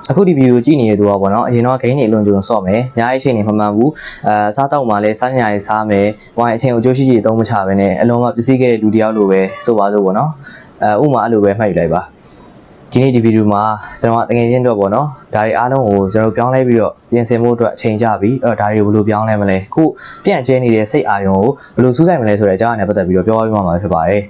အခုဒီဗီဒီယိုကြည့်နေတဲ့သူကပေါ့နော်အရင်တော့ဂိမ်းတွေအလွန်ကျွံဆော့မယ်ညာအချိန်နေမှန်မှန်ဘူးစားတော့မှလည်းစားညာရေးစားမယ်ဝိုင်းအချိန်ကိုကြိုးရှိရှိသုံးမချပဲနဲ့အလုံးမပစ္စည်းခဲ့တဲ့လူတယောက်လိုပဲဆိုပါစို့ပေါ့နော်ဥမာအဲ့လိုပဲမှတ်ယူလိုက်ပါဒီနေ့ဒီဗီဒီယိုမှာကျွန်တော်ကတကယ်ချင်းတော့ပေါ့နော်ဒါတွေအားလုံးကိုကျွန်တော်ပြောင်းလဲပြီးတော့ပြင်ဆင်ဖို့အတွက်အချိန်ကြပြီအဲ့တော့ဒါတွေကိုဘယ်လိုပြောင်းလဲမလဲခုပြန့်ကျဲနေတဲ့စိတ်အာရုံကိုဘယ်လိုစူးစိုက်မလဲဆိုတဲ့အကြောင်းအရာနဲ့ပတ်သက်ပြီးတော့ပြောပြမှာဖြစ်ပါတယ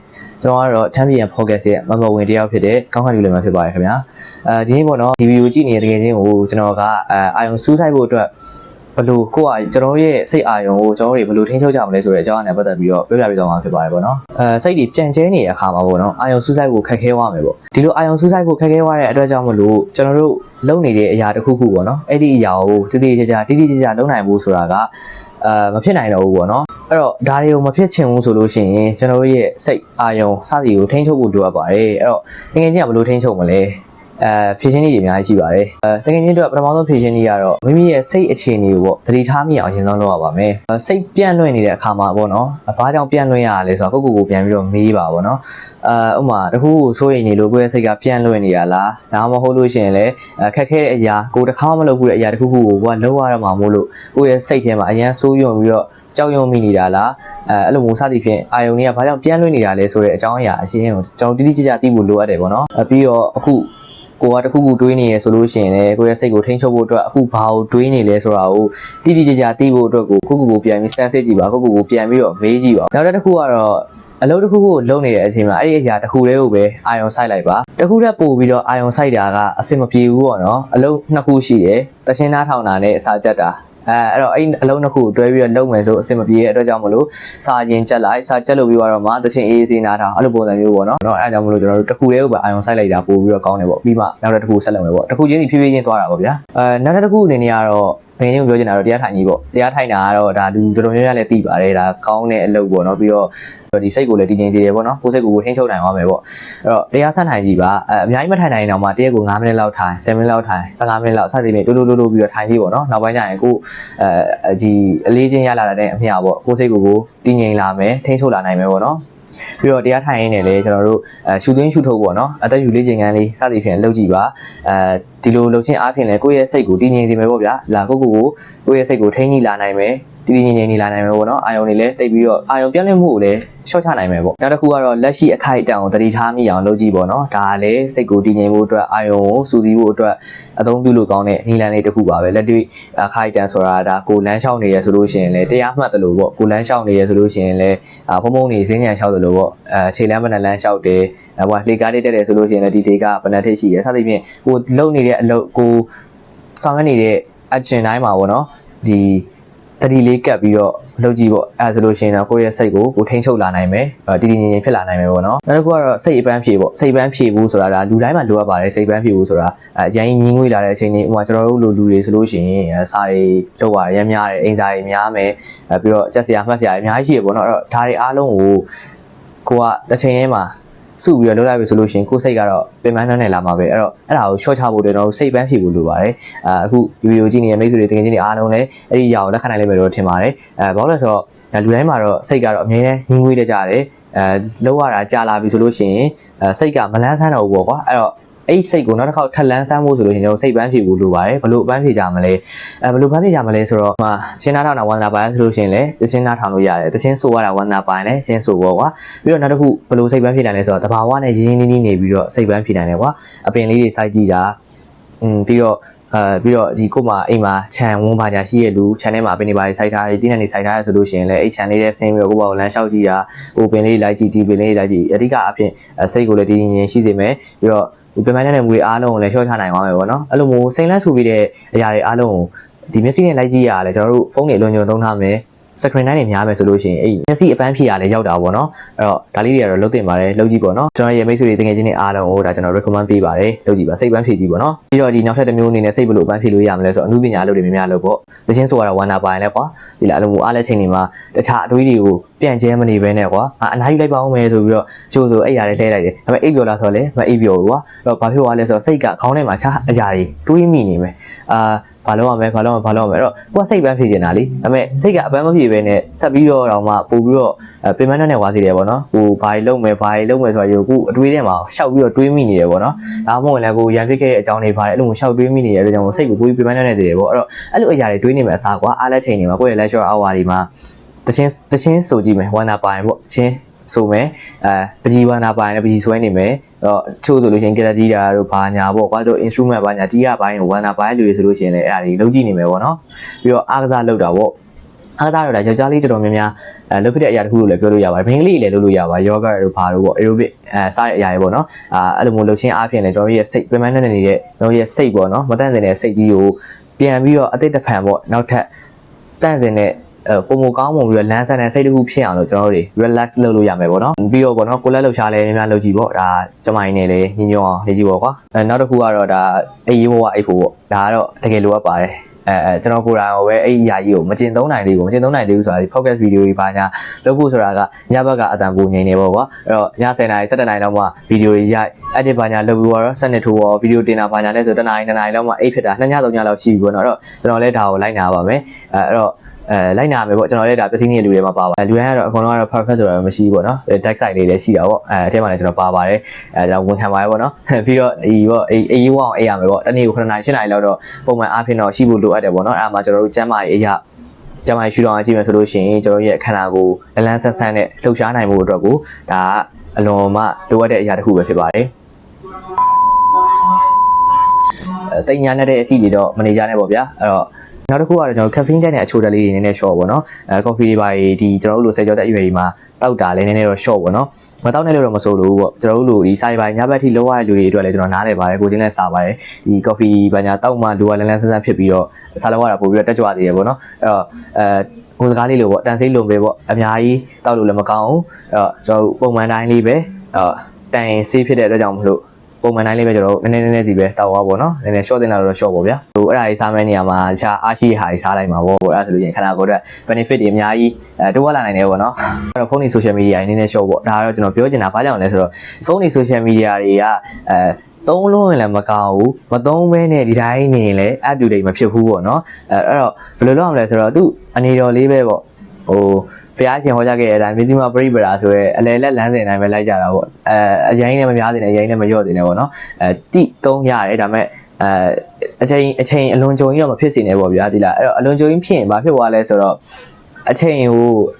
်ကျွန်တော်ကတော့ Champion Focus ရဲ့မမဝင်တယောက်ဖြစ်တဲ့ကောင်းခန့်လူလည်းမှာဖြစ်ပါတယ်ခင်ဗျာဒီနေ့ပေါ့နော်ဒီဗီဒီယိုကြည့်နေတဲ့တကယ်ချင်းကိုကျွန်တော်ကအာရုံစူးစိုက်ဖို့အတွက်ဘယ်လိုကိုကကျွန်တော်ရဲ့စိတ်အာရုံကိုကျွန်တော်တွေဘယ်လိုထိန်းချုပ်ကြမလဲဆိုတဲ့အကြောင်းအရာနဲ့ပတ်သက်ပြီးတော့ပြောပြပေးသွားမှာဖြစ်ပါတယ်ပေါ့နော်စိတ်တွေပြန့်ကျဲနေတဲ့အခါမှာပေါ့နော်အာရုံစူးစိုက်ဖို့ခက်ခဲသွားမယ်ပေါ့ဒီလိုအာရုံစူးစိုက်ဖို့ခက်ခဲသွားတဲ့အတွက်ကြောင့်မလို့ကျွန်တော်တို့လုပ်နေတဲ့အရာတစ်ခုခုပေါ့နော်အဲ့ဒီအရာကိုတိတိကျကျလုပ်နိုင်ဖို့ဆိုတာကမဖြစ်နိုင်တော့ဘူးပေါ့နော်အဲ့တော့ဒါတွေကိုမဖြစ်ချင်ဘူးဆိုလို့ရှိရင်ကျွန်တော်တို့ရဲ့စိတ်အာရုံစသည်ကိုထိန်းချုပ်ဖို့လိုအပ်ပါတယ်အဲ့တော့ငငယ်ချင်းကဘယ်လိုထိန်းချုပ်မလဲဖြည့်ချင်းတွေအများကြီးရှိပါတယ်တကယ်ချင်းတော့ပထမဆုံးဖြည့်ချင်းတွေကတော့မိမိရဲ့စိတ်အခြေအနေကိုပေါ့သတိထားမိအောင်အရင်ဆုံးလုပ်ရပါမယ်စိတ်ပြန့်လွင့်နေတဲ့အခါမှာပေါ့နော်ဘာကြောင့်ပြန့်လွင့်ရတာလဲဆိုတော့ကိုပြန်ပြီးတော့မေးပါပေါ့နော်ဥပမာတခုကိုစိုးရိမ်နေလို့ကိုယ့်ရဲ့စိတ်ကပြန့်လွင့်နေရလားဒါမှမဟုတ်လို့ရှိရင်လည်းခက်ခဲတဲ့အရာကိုတစ်ခါမှမလုပ်ဘူးတဲ့အရာတစ်ခုခုကိုကလုပ်ရတော့မှာမို့လို့ကိုယ့်ရဲ့စိတ်ထဲမှာအရန်စိုးရုံပြီးတော့ကြောက်ရွံ့မိနေတာလားအဲ့လိုမျိုးစသည်ဖြင့်အာယုန်တွေကဘာကြောင့်ပြန့်လွင့်နေတာလဲဆိုတဲ့အကြောင်းအရာအရှင်းကိုကျွန်တော်တိတိကျကျသိဖို့လိုအပ်တယ်ပေါ့နော်ပြီးတော့အခုကိုကတခုခုတွေးနေရဆိုလို့ရှိရင်လည်းကိုယ့်ရဲ့စိတ်ကိုထိန်းချုပ်ဖို့အတွက်အခုဘာကိုတွေးနေလဲဆိုတာကိုတိတိကျကျသိဖို့အတွက်ကိုပြန်ပြီးစမ်းစစ်ကြည့်ပါကိုပြန်ပြီးတော့မေးကြည့်ပါနောက်တစ်ခုကတော့အလုပ်တစ်ခုကိုလုပ်နေတဲ့အချိန်မှာအဲ့ဒီအရာတစ်ခုလေးကိုပဲအာယုံစိုက်လိုက်ပါတစ်ခုထပ်ပို့ပြီးတော့အာယုံစိုက်တာကအဆင်မပြေဘူးပေါ့နော်အလုပ်နှစ်ခုရှိတယ်တရှင်းသားထောင်တာနဲ့အစာကြက်တာအဲ့တော့အဲ့အလုံးတစ်ခုကိုတွဲပြီးတော့လုပ်မယ်ဆိုအဆင်မပြေတဲ့အတွက်ကြောင့်မလို့စာရင်ကြက်လိုက်စာကြက်လို့ပြီးတော့မှတချင်းအေးအေးနားထားအဲ့လိုပုံစံမျိုးပေါ့နော်အဲ့ဒါကြောင့်မလို့ကျွန်တော်တို့တစ်ခုလေးကိုပဲအာယုံစိုက်လိုက်တာပို့ပြီးတော့ကောင်းတယ်ပေါ့ပြီးမှနောက်တစ်ခုဆက်လုပ်မယ်ပေါ့တစ်ခုချင်းစီဖြည်းဖြည်းချင်းသွားတာပေါ့ဗျာနောက်တစ်ခုအနေနဲ့ကတော့တကယ်ချင်းပြောချင်တာတော့တရားထိုင်ကြီးပေါ့တရားထိုင်တာကတော့ဒါလူတော်တော်များများလည်းသိပါတယ်ဒါကောင်းတဲ့အလုပ်ပေါ့နော်ပြီးတော့ဒီစိတ်ကိုလည်းတည်ငြိမ်စေတယ်ပေါ့နော်ကိုယ်စိတ်ကိုထိန်းချုပ်နိုင်သွားမယ်ပေါ့အဲ့တော့တရားဆန့်ထိုင်ကြည့်ပါအများကြီးမထိုင်နိုင်တော့မှတရက်ကို9မိနစ်လောက်ထိုင်10မိနစ်လောက်ထိုင်15မိနစ်လောက်စသဖြင့်တိုးပြီးတော့ထိုင်ကြည့်ပေါ့နော်နောက်ပိုင်းကျရင်ကိုဒီအလေးချင်းရလာတဲ့အမျှပေါ့ကိုယ်စိတ်ကိုတည်ငြိမ်လာမယ်ထိန်းချုပ်လာနိုင်မယ်ပေါ့နော်ပြီးတော့တရားထိုင်ရင်းနဲ့လည်းကျွန်တော်တို့ရှူသွင်းရှူထုတ်ပေါ့နော်အသက်ရှူလေးချိန်ကန်းလေးစသည်ဖြင့်လုပ်ကြည့်ပါဒီလိုလုပ်ချင်းအားဖြင့်လည်းကိုယ့်ရဲ့စိတ်ကိုတည်ငြိမ်စေမယ်ပေါ့ဗျာလာကိုယ့်ရဲ့စိတ်ကိုထိန်းညှိလာနိုင်မယ်တည်ငြိမ်နေလာနိုင်မယ်ပေါ့နော်အာယုံတွေလည်းတိတ်ပြီးတော့အာယုံပြန့်လင့်မှုကိုလည်းရှော့ချနိုင်မယ်ပေါ့နောက်တစ်ခုကတော့လက်ရှိအခိုက်အတန့်ကိုသတိထားမိအောင်လုပ်ကြည့်ပေါ့နော်ဒါကလည်းစိတ်ကိုတည်ငြိမ်ဖို့အတွက်အာယုံကိုစူးစီးဖို့အတွက်အသုံးပြုလို့ကောင်းတဲ့နည်းလမ်းလေးတစ်ခုပါပဲလက်တွေ့အခိုက်အတန့်ဆိုတာဒါကိုလမ်းလျှောက်နေရဆိုလို့ရှိရင်လည်းတရားမှတ်တယ်လို့ပေါ့ကိုလမ်းလျှောက်နေရဆိုလို့ရှိရင်လည်းဖုံဖုံနေစင်းညံလျှောက်တယ်လို့ပေါ့ခြေလမ်းပနလမ်းလျှောက်တယ်ဟိုလေကားလေးတက်တယ်ဆိုလို့ရှိရင်လည်းဒီလေကပနထိတ်ရှိတယ်စသဖြင့်ကိုလုံနေတဲ့အလုပ်ကိုဆောင်ရနေတဲ့အချင်းတိုင်းမှာပေါ့နော်ဒီတတိလေးကပ်ပြီးတော့လုပ်ကြည့်ပေါ့အဲဆိုလို့ရှိရင်တော့ကိုယ့်ရဲ့စိတ်ကိုထိန်းချုပ်လာနိုင်မယ်တည်တည်ငြိမ်ငြိမ်ဖြစ်လာနိုင်မယ်ပေါ့နော်နောက်တစ်ခုကတော့စိတ်အပန်းဖြေပေါ့စိတ်ပန်းဖြေဘူးဆိုတာဒါလူတိုင်းမှာလိုအပ်ပါတယ်စိတ်ပန်းဖြေဘူးဆိုတာရန်ကြီးငွေလာတဲ့အချိန်လေးဥပမာကျွန်တော်တို့လူတွေဆိုလို့ရှိရင်စာတွေလုပ်ရတယ်ရမ်းများတယ်အိမ်စာတွေများမယ်ပြီးတော့ကြက်စရာမှတ်စရာအများကြီးရှိတယ်ပေါ့နော်အဲ့တော့ဒါတွေအားလုံးကိုကတစ်ချိန်ထဲမှာစုပြီးတော့လုပ်လိုက်ပြီဆိုလို့ရှိရင်ကိုယ်စိတ်ကတော့ပင်ပန်းနှံ့နေလာမှာပဲအဲ့တော့အဲ့ဒါကို short ချဖို့ကျွန်တော်တို့စိတ်ပန်းဖြေဖို့လိုပါတယ်အခုဒီဗီဒီယိုကြည့်နေတဲ့မိတ်ဆွေတွေတကယ်ချင်းတွေအားလုံးလည်းအဲ့ဒီຢာကိုလက်ခံနိုင်လိမ့်မယ်လို့ထင်ပါတယ်ဘာလို့လဲဆိုတော့လူတိုင်းမှာတော့စိတ်ကတော့အမြဲတမ်းငြင်းငွေးတကြတယ်လောက်ရတာကြာလာပြီဆိုလို့ရှိရင်စိတ်ကမလန်းဆန်းတော့ဘူးပေါ့ကွာအဲ့တော့အဲ့စိတ်ကိုနောက်တစ်ခေါက်ထပ်လန်းဆန်းဖို့ဆိုလို့ရှိရင်ကျွန်တော်စိတ်ပန်းဖြေဖို့လိုပါတယ်ဘလို့ပန်းဖြေကြမလဲဘလို့ပန်းဖြေကြမလဲဆိုတော့ချင်းနားထောင်တာဝန်နာပိုင်းဆိုလို့ရှိရင်လည်းချင်းနားထောင်လို့ရတယ်ချင်းဆိုရတာဝန်နာပိုင်းလည်းချင်းဆိုပေါ့ကွာပြီးတော့နောက်တစ်ခုဘလို့စိတ်ပန်းဖြေနိုင်လဲဆိုတော့တဘာဝနဲ့ရင်းနှီးနေပြီးတော့စိတ်ပန်းဖြေနိုင်တယ်ကွာအပင်လေးတွေစိုက်ကြည့်တာပြီးတော့ဒီကိုမှအိမ်မှာခြံဝန်းပါညာရှိရလူခြံထဲမှာအပင်တွေပါစိုက်ထားတယ်တင်းနဲ့နေစိုက်ထားရဆိုလို့ရှိရင်လည်းအဲ့ခြံလေးနဲ့ဆင်းပြီးတော့ကိုပေါ့လမ်းလျှောက်ကြည့်တာဟိုပင်လေးလိုက်ကြည့်ဒီပင်လေးလိုက်ကြည့်အဓိကအဖြစ်စိတ်ကိုလည်းတည်ငြိမ်ရှိစေမယ်ပြီးတော့ဒီပင်ပန်းတဲ့ငွေအားလုံးကိုလည်းရှော့ချနိုင်သွားမယ်ပေါ့နော်အဲ့လိုမျိုးစိန်လက်ဆူပြီးတဲ့အရာတွေအားလုံးကိုဒီမျက်စိနဲ့လိုက်ကြည့်ရတာလေကျွန်တော်တို့ဖုန်းတွေလွန်ကျွံသုံးထားမယ်screen time တွေများမယ်ဆိုလို့ရှိရင်အဲ့မျက်စိအပန်းဖြေရလည်းရောက်တာပေါ့နော်အဲ့တော့ဒါလေးတွေကတော့လုပ်တင်ပါတယ်လုပ်ကြည့်ပေါ့နော်ကျွန်တော်ရဲ့မိတ်ဆွေတွေတကယ်ချင်းတွေအားလုံးကိုဒါကျွန်တော် recommend ပေးပါတယ်လုပ်ကြည့်ပါစိတ်ပန်းဖြေကြည့်ပေါ့နော်ပြီးတော့ဒီနောက်ထပ်တစ်မျိုးအနေနဲ့စိတ်ဘလို့ပန်းဖြေလို့ရမလဲဆိုတော့အမှုပညာအလုပ်တွေများများလုပ်ပေါ့သချင်းဆိုရတာဝန္တာပါရင်လည်းကွာဒီလားအလုံးအားလက်ချိန်တွေမှာတခြားအတွေးတွေကို ပြန်ကျဲမနေပဲနဲ့ကွာအနားယူလိုက်ပါအောင်မယ်ဆိုပြီးတော့ကျိုးဆိုအဲ့ရာလေးလှည့်လိုက်တယ်ဒါပေမဲ့အိပ်ပျော်လာဆိုလဲမအိပ်ပျော်ဘူးကွာအဲ့တော့ဘာဖြစ်သွားလဲဆိုတော့စိတ်ကခေါင်းထဲမှာချအရာတွေတွေးမိနေမယ်ဘာလို့ရမလဲအဲ့တော့ကိုကစိတ်ပန်းဖြေချင်တာလေဒါပေမဲ့စိတ်ကအပန်းမဖြေပဲနဲ့ဆက်ပြီးတော့တော့မှပို့ပြီးတော့ပင်မနဲ့ဝါစီတယ်ပေါ့နော်ကိုဘာတွေလုပ်မယ်ဆိုတော့ကိုအတွေးထဲမှာရှောက်ပြီးတော့တွေးမိနေတယ်ပေါ့နော်ဒါမှမဟုတ်လည်းကိုရန်ဖြစ်ခဲ့တဲ့အကြောင်းတွေပါတယ်အဲ့လိုမျိုးရှောက်တွေးမိနေတဲ့အတွက်ကြောင့်စိတ်ကိုပို့ပြီးပင်မနဲ့စီတယ်ပေါ့အဲ့တော့အဲ့လိုအရာတွေတွေးနေမယ်အစားကွာအားလက်ချိန်တွေမှာကိုယ့်ရဲ့ lecture hour တွေမှာတချင်းဆိုကြည့်မယ်ဝမ်းနာပိုင်ပေါ့ချင်းဆိုမယ်ပကြီးဝမ်းနာပိုင်နဲ့ပကြီးဆွဲနေမယ်တော့ချို့ဆိုလို့ရှိရင် guitar တာတို့ဘာညာပေါ့ကွာတို့ instrument ဘာညာတီးရပိုင်းကိုဝမ်းနာပိုင်းလူတွေဆိုလို့ရှိရင်လည်းအဲ့ဒါတွေလုပ်ကြည့်နေမယ်ပေါ့နော်ပြီးတော့အားကစားလုပ်တာပေါ့အားကစားတော့ဒါယောက်ျားလေးတော်တော်များများလုပ်ဖြစ်တဲ့အရာတစ်ခုလို့လည်းပြောလို့ရပါတယ်မိန်းကလေးလည်းလုပ်လို့ရပါယောဂတို့ဘာတို့ပေါ့ aerobic စားတဲ့အရာတွေပေါ့နော်အဲ့လိုမျိုးလုပ်ချင်းအားဖြင့်လည်းကျွန်တော်ရဲ့စိတ်ပြန်မှန်းနေတဲ့ကျွန်တော်ရဲ့စိတ်ပေါ့နော်မတန့်စင်တဲ့စိတ်ကြီးကိုပြန်ပြီးတော့အတိတ်တစ်ဖန်ပေါ့နောက်ထပ်တန့်စင်တဲ့ပုံမကောင်းပုံပြီးတော့လမ်းဆန်တဲ့စိတ်တစ်ခုဖြစ်အောင်လို့ကျွန်တော်တို့တွေ relax လုပ်လို့ရမယ်ပေါ့နော်ပြီးတော့ပေါ့နော်ကိုလက်လှုပ်ရှားလဲများများလုပ်ကြည့်ပေါ့ဒါကျမိုင်းနေလေညညောအောင်နေကြည့်ပေါ့ကွာနောက်တစ်ခုကတော့ဒါအေးရေးဘဝအိတ်ဖို့ပေါ့ဒါကတော့တကယ်လိုအပ်ပါတယ်ကျွန်တော်ကိုယ်တိုင်ပဲအဲ့ဒီယာကြီးကိုမကျင်သုံးနိုင်သေးဘူးဆိုတာဒီ focus video တွေပါညာလုပ်ဖို့ဆိုတာကညဘက်ကအတန်ပူငိန်နေပေါ့ကွာအဲ့တော့ည10:00 နာရီ17:00 နာရီလောက်မှ video တွေရိုက် edit ပါညာလုပ်ပြီးတော့စနစ်ထိုးရော video တင်တာပါညာနဲ့ဆို1 နာရီ2 နာရီလောက်မှအိတ်ဖြစ်တာ2 ည 3 ညလောက်ရှိပြီပေါ့နော်အဲ့တော့ကျွန်တော်လည်းဒါကိုလိုက်နာပါမယ်အဲ့တော့လိုက်နာမယ်ပေါ့ကျွန်တော်လည်းဒါပစ္စည်းနေလူတွေမှာပါပါလူတိုင်းကတော့အကုန်လုံးကတော့ perfect ဆိုတာမရှိဘူးပေါ့နော် tag site လေးလည်းရှိတာပေါ့အထဲမှာလည်းကျွန်တော်ပါပါတယ်ဒါဝန်ခံပါတယ်ပေါ့နော်ပြီးတော့ဒီပေါ့အေးဝအောင်အေးရမယ်ပေါ့တနေ့ကို9 နာရီ10 နာရီလောက်တော့ပုံမှန်အားဖြင့်တော့ရှိဖို့လိုအပ်တယ်ပေါ့နော်အဲ့ဒါမှကျွန်တော်တို့ကျမ်းမာရေးအရာကျမ်းမာရေးရှုထောင့်အကြည့်မယ်ဆိုလို့ရှိရင်ကျွန်တော်ရဲ့အခန္ဓာကိုယ်လန်းဆန်းဆန်းနဲ့လှုပ်ရှားနိုင်မှုအတွက်ကိုဒါအလွန်မှလိုအပ်တဲ့အရာတစ်ခုပဲဖြစ်ပါတယ်တိတ်ညာနဲ့တဲ့အစီတွေတော့မနေကြနဲ့ပေါ့ဗျာအဲ့တော့နောက်တစ်ခုကတော့ကျွန်တော် caffeine တက်တဲ့အချိုတက်လေးတွေနည်းနည်း short ပေါ့နော်coffee တွေပါဒီကျွန်တော်တို့လိုဆယ်ကျော်တက်အရွယ်တွေမှာတောက်တာလည်းနည်းနည်းတော့ short ပေါ့နော်မတောက်နဲ့လို့တော့မဆိုလို့ပေါ့ကျွန်တော်တို့လိုဒီစာရီပိုင်းညဘက်ထိလောက်ရတဲ့လူတွေအတွက်လည်းကျွန်တော်နားလည်ပါတယ်ကိုချင်းလည်းစားပါတယ်ဒီ coffee ဘာညာတောက်မှလူကလန်းလန်းဆန်းဆန်းဖြစ်ပြီးတော့စားလောက်ရတာပို့ပြီးတော့တက်ကြွသေးတယ်ပေါ့နော်အဲ့တော့ကိုစကားလေးလိုပေါ့တန်စိမ့်လိုပဲပေါ့အများကြီးတောက်လို့လည်းမကောင်းဘူးအဲ့တော့ကျွန်တော်ပုံမှန်တိုင်းလေးပဲတန်ဆေးဖြစ်တဲ့အတွက်ကြောင့်မလို့ပုံမှန်တိုင်းလေးပဲကျွန်တော်နည်းနည်းစီပဲတောက်သွားပေါ့နော်နည်းနည်း short တင်လာတော့ short ပေါ့ဗျာဟိုအဲ့ဒါကြီးစားမယ့်နေရာမှာတခြားအားရှိတဲ့ဟာကြီးစားလိုက်မှာပေါ့အဲ့ဒါဆိုလို့ရင်ခန္ဓာကိုယ်အတွက် benefit တွေအများကြီးတိုးဝလာနိုင်တယ်ပေါ့နော်အဲ့တော့ဖုန်းတွေ social media တွေနည်းနည်း short ပေါ့ဒါကတော့ကျွန်တော်ပြောချင်တာဘာကြောင့်လဲဆိုတော့ဖုန်းတွေ social media တွေကသုံးလို့ရင်လည်းမကောင်းဘူးမသုံးဘဲနဲ့ဒီတိုင်းနေရင်လည်း up to date မဖြစ်ဘူးပေါ့နော်အဲ့တော့ဘယ်လိုလုပ်ရမလဲဆိုတော့သူအနေတော်လေးပဲပေါ့ဟိုဖျားရှင်ဟောကြားခဲ့တဲ့အတိုင်းမြစီမပရိပရာဆိုရဲအလဲလက်လမ်းစဉ်အတိုင်းပဲလိုက်ကြတာပေါ့အရင်နဲ့မများတင်နဲ့အရင်နဲ့မလျော့တင်နဲ့ပေါ့နော်တိသုံးရတယ်ဒါပေမဲ့အချိန်အလွန်ကြုံကြီးတော့မဖြစ်စေနဲ့ပေါ့ဗျာဒီလားအဲ့တော့အလွန်ကြုံကြီးဖြစ်ရင်ဘာဖြစ်သွားလဲဆိုတော့အချိန်ကို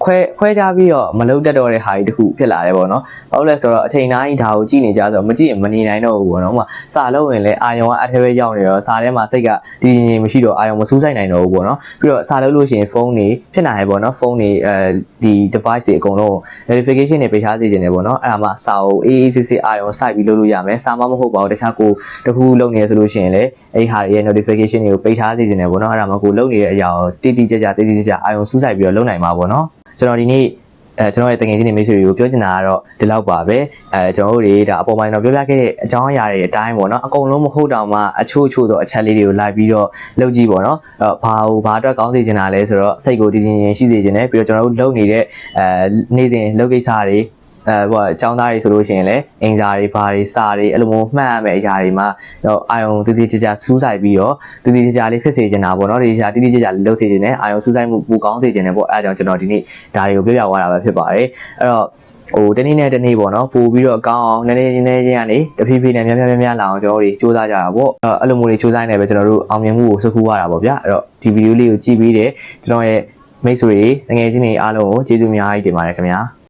ခွဲကြပြီးတော့မလုံတက်တော့တဲ့ဟာကြီးတခုဖြစ်လာတယ်ပေါ့နော်ဘာလို့လဲဆိုတော့အချိန်တိုင်းဒါကိုကြည့်နေကြဆိုတော့မကြည့်ရင်မနေနိုင်တော့ဘူးပေါ့နော်ဥပမာစာလုံးရင်လည်းအာယုံကအထက်ပဲရောက်နေတော့စာထဲမှာစိတ်ကဒီငြိမ်မရှိတော့အာယုံမစူးစိုက်နိုင်တော့ဘူးပေါ့နော်ပြီးတော့စာလုံးလို့ရှိရင်ဖုန်းတွေဖြစ်နိုင်ရပေါ့နော်ဖုန်းတွေဒီ device တွေအကုန်လုံး notification တွေပေးထားစေချင်တယ်ပေါ့နော်အဲ့ဒါမှစာကိုအေးဆေးအာယုံစိုက်ပြီးလုပ်လို့ရမယ်စာမဟုတ်ပါဘူးတခြားကိုတခုလုပ်နေရဆိုလို့ရှိရင်လည်းအဲ့ဟာတွေရဲ့ notification တွေကိုပေးထားစေချင်တယ်ပေါ့နော်အဲ့ဒါမှကိုလုပ်နေတဲ့အရာကိုတိကျကျအာယုံစူးစိုက်ပြီးတော့လုပ်နိုင်မှာပေါ့နော်ကျွန်တော်ဒီနေ့ကျွန်တော်ရဲ့တကယ်ချင်းနေမိတ်ဆွေတွေကိုပြောချင်တာကတော့ဒီလောက်ပါပဲကျွန်တော်တို့တွေဒါအပေါ်ပိုင်းတော့ပြောပြခဲ့တဲ့အကြောင်းအရာတွေအတိုင်းပေါ့နော်အကုန်လုံးမဟုတ်တောင်မှအချို့သောအချက်လေးတွေကိုလိုက်ပြီးတော့လုပ်ကြည့်ပေါ့နော်ဘာအတွက်ကောင်းစေချင်တာလဲဆိုတော့စိတ်ကိုတည်ငြိမ်ရှိစေချင်တယ်ပြီးတော့ကျွန်တော်တို့လုပ်နေတဲ့နေ့စဉ်လုပ်ကိစ္စတွေဟိုအကြောင်းသားတွေဆိုလို့ရှိရင်လည်းအင်စာတွေဘာတွေစာတွေအဲ့လိုမျိုးမှတ်ရမယ့်အရာတွေမှာတော့အာယုံတည်ကြစူးစိုက်ပြီးတော့တည်ကြလေးဖြစ်စေချင်တာပေါ့နော်ဒီအရာတည်ကြလုပ်စေချင်တယ်အာယုံစူးစိုက်မှုပိုကောင်းစေချင်တယ်ပေါ့အဲအကြောင်းကျွန်တော်ဒီနေ့ဒါတွေကိုပြောပြသွားတာပဲဖြစ်ပါတယ်အဲ့တော့ဟိုတနေ့နဲ့တနေ့ပေါ့နော်ပို့ပြီးတော့ကောင်းအောင်နည်းနည်းချင်းကနေတဖြည်းဖြည်းနဲ့များလာအောင်ကျွန်တော်တို့စူးစမ်းကြတာပေါ့အဲ့လိုမျိုးတွေစူးစမ်းနေပဲကျွန်တော်တို့အောင်မြင်မှုကိုစုခုရတာပေါ့ဗျာအဲ့တော့ဒီဗီဒီယိုလေးကိုကြည့်ပြီးတဲ့ကျွန်တော်ရဲ့မိတ်ဆွေတွေငွေချင်းတွေအားလုံးကိုကျေးဇူးအများကြီးတင်ပါတယ်ခင်ဗျာ